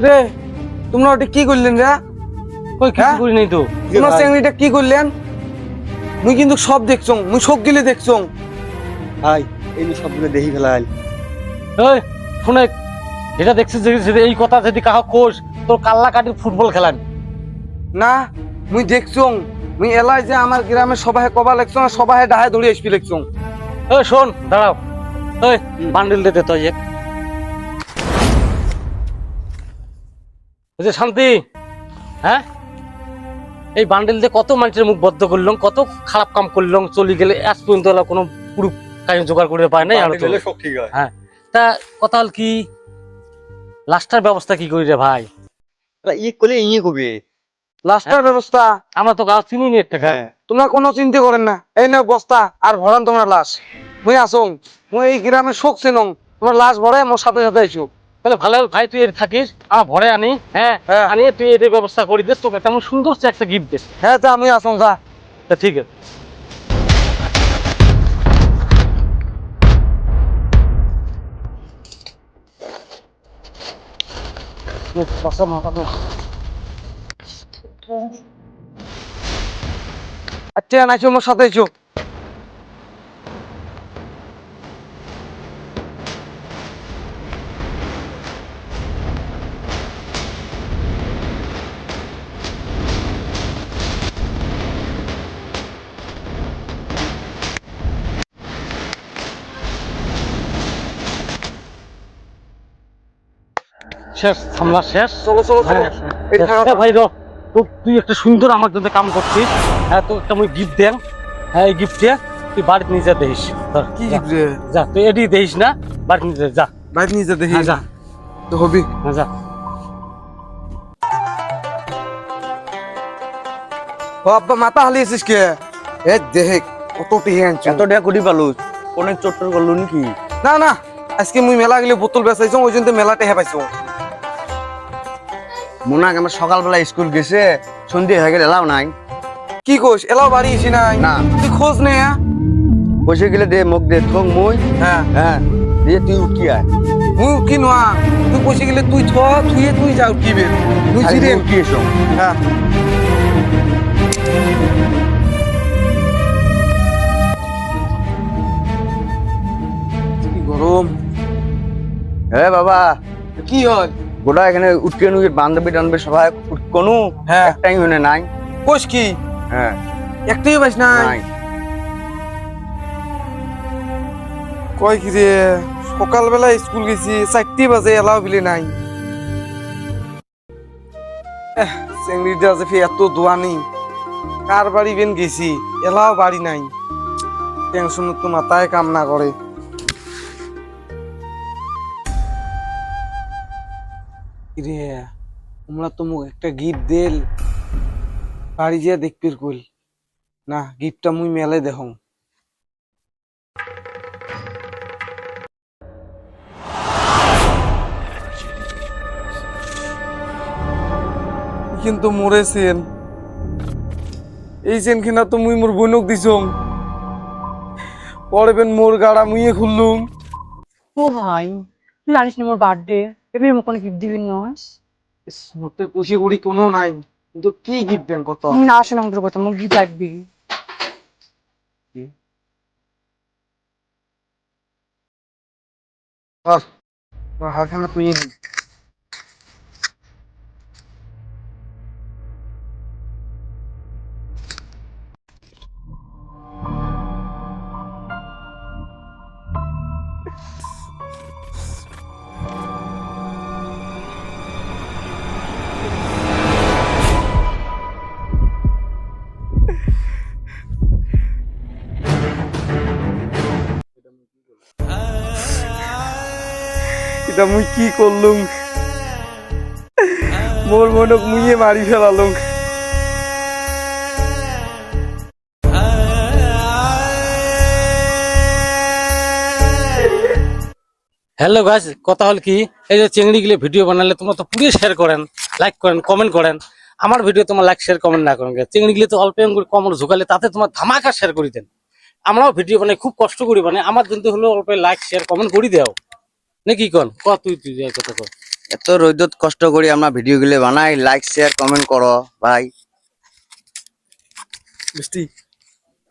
রে তোমরা ওটা কি করলেন রে? কই কিছু করি নাই তো। তোমরা চেংড়িটা কি করলেন? মুই কিন্তু সব দেখছং, মুই সব গিলে দেখছং। ভাই এই সবগুলো দেখি ফেলাইল। ওই শুনে যেটা দেখছিস যদি এই কথা যদি কাহ কোষ তোর কাল্লা কাটির ফুটবল খেলান। না মুই দেখছং, মুই এলাই যে আমার গ্রামে সবাই কবা লেখছং আর সবাই ডাহায় ধরে আসবি লেখছং। ওই শোন দাঁড়াও, ওই বান্ডিল দিতে তো এক যে শান্তি। হ্যাঁ এই বান্ডিল দিয়ে কত মানুষের মুখ বদ্ধ করলাম, কত খারাপ কাম করলাম, চলে গেলে আজ পর্যন্ত কোনো পুরো কাজ জোগাড় করে পায় নাই। সব ঠিক হয়। হ্যাঁ তা কথা হল কি, লাস্টার ব্যবস্থা কি করি রে ভাই? ই করলে ইয়ে কবে? লাস্টার ব্যবস্থা আমরা তো গাছ চিনি নি একটা। হ্যাঁ তোমরা কোনো চিন্তা করেন না। এই না বস্তা আর ভরান তোমরা লাশ। মুই আসং, মুই এই গ্রামে শোক চিনং। তোমার লাশ ভরে মোর সাথে সাথে আইসো। তাহলে ভালো ভাই, তুই এর থাকিস, আমার ভরে আনি। হ্যাঁ হ্যাঁ। আনি তুই এর ব্যবস্থা করে দিস, তোকে তেমন সুন্দর একটা গিফট দিস। হ্যাঁ তা আমি আসং যা। তা ঠিক আছে। আচ্ছা নাইছো মোর সাথে আইসো। শেষ সামলা শেষ। চলো চলো চলো। এই থাকা- হ্যাঁ ভাই তুই একটা সুন্দর আমার জন্য কাম করছিস। হ্যাঁ তো একটা মুই গিফট দেন। হ্যাঁ এই গিফট দিয়ে তুই বাড়িতে নিয়ে যা দেখিস। কি গিফট রে? যা তুই এটি দেখিস না, বাড়িতে নিয়ে যা। বাইরে নিয়ে যা দেখি। হ্যাঁ যা। তো হবি। হ্যাঁ যা। ও আব্বা মাথা হালিয়েছিস কে? এ দেখ কত টিহে আনছো। এত টাকা কোটি পালু অনেক চট্টর করলো নাকি? না না আজকে মুই মেলা গেলে বোতল বেচাইছো, ওই জন্য মেলা টেহা পাইছো। মোনাক আমার সকালবেলা স্কুল গেছে, সন্ধে হয়ে গেলে এলাও নাই। কি কোস এলাও বাড়ি এসি নাই? না। তুই খোঁজ নে। বসে গেলে দে মুখ দে থং মই। হ্যাঁ হ্যাঁ দিয়ে তুই উঠকি আয়। মুই কি নোয়া, তুই বসে গেলে তুই থুয়ে তুই যাও কি বের মুই খালি জিরে। উঠকি এসো। হ্যাঁ কি গরম। হ্যাঁ বাবা কি হয়? গোটা এখানে উঠকে নুকে বান্ধবী টানবে সবাই কোনো হ্যাঁ। একটাই হনে নাই। কোস কি হ্যাঁ একটাই পাইস নাই? নাই। কয় কি রে, সকালবেলা স্কুল গেছি 4টি বাজে এলাও বিলে নাই। চেংড়িটা আছে ফি এত দোয়ানি, কার বাড়ি বেন গেছি এলাও বাড়ি নাই। টেনশন তো মাথায় কাম না করে। রে তোমরা তো মুখ একটা গিফট দেল, বাড়ি যেয়ে দেখবির কইল না, গিফটটা মুই মেলে দেখং। কিন্তু মরেছেন এই চেন কিনা তো মুই মোর বইনক দিছং, পরে বেন মোর গাড়া মুইয়ে খুললুম। ও ভাই, তুই জানিস না মোর বার্থডে, এমনি মোক কোনো গিফট দিবি না? মতে খুশি করি কোনো নাই, কিন্তু কি গিফট দেন কত? আমি না আসলে আমাদের কথা মোক গিফট লাগবি। হাখানা তুই এটা মুই কি করলুম, মোর মনক মুইয়ে মারি ফেলালুম। হ্যালো গাইস, কথা হল কি, এই যে চিংড়ি গিলে ভিডিও বানালে তোমরা তো পুরো শেয়ার করেন, লাইক করেন, কমেন্ট করেন। আমার ভিডিও তোমার লাইক শেয়ার কমেন্ট না করেন, চিংড়ি গিলে তো অল্প কমেন্ট ঝুঁকালে তাতে তোমার ধামাকা শেয়ার করে দেন। আমরাও ভিডিও বানাই খুব কষ্ট করি, মানে আমার জন্য হলো অল্প লাইক শেয়ার কমেন্ট করে দাও নাকি কন ক তুই তুই এই কথা কর। এত রোদত কষ্ট করি আমরা ভিডিও গুলো বানাই, লাইক শেয়ার কমেন্ট করো ভাই। বুঝতি